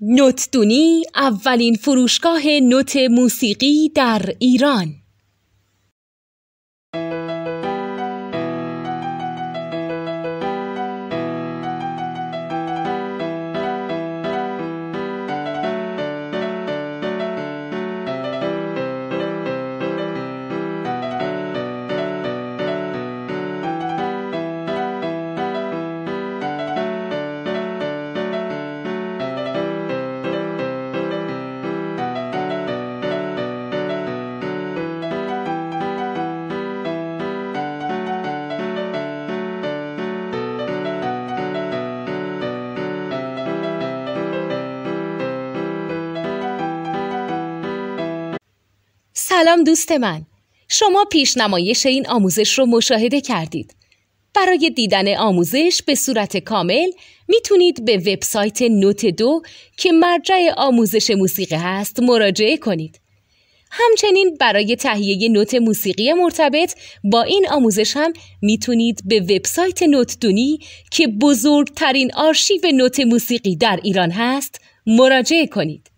نوتدونی اولین فروشگاه نوت موسیقی در ایران. سلام دوست من، شما پیشنمایش این آموزش رو مشاهده کردید. برای دیدن آموزش به صورت کامل میتونید به وبسایت نوت 2 که مرجع آموزش موسیقی هست مراجعه کنید. همچنین برای تهیه نوت موسیقی مرتبط با این آموزش هم میتونید به وبسایت نوتدونی که بزرگترین آرشیو نوت موسیقی در ایران هست مراجعه کنید.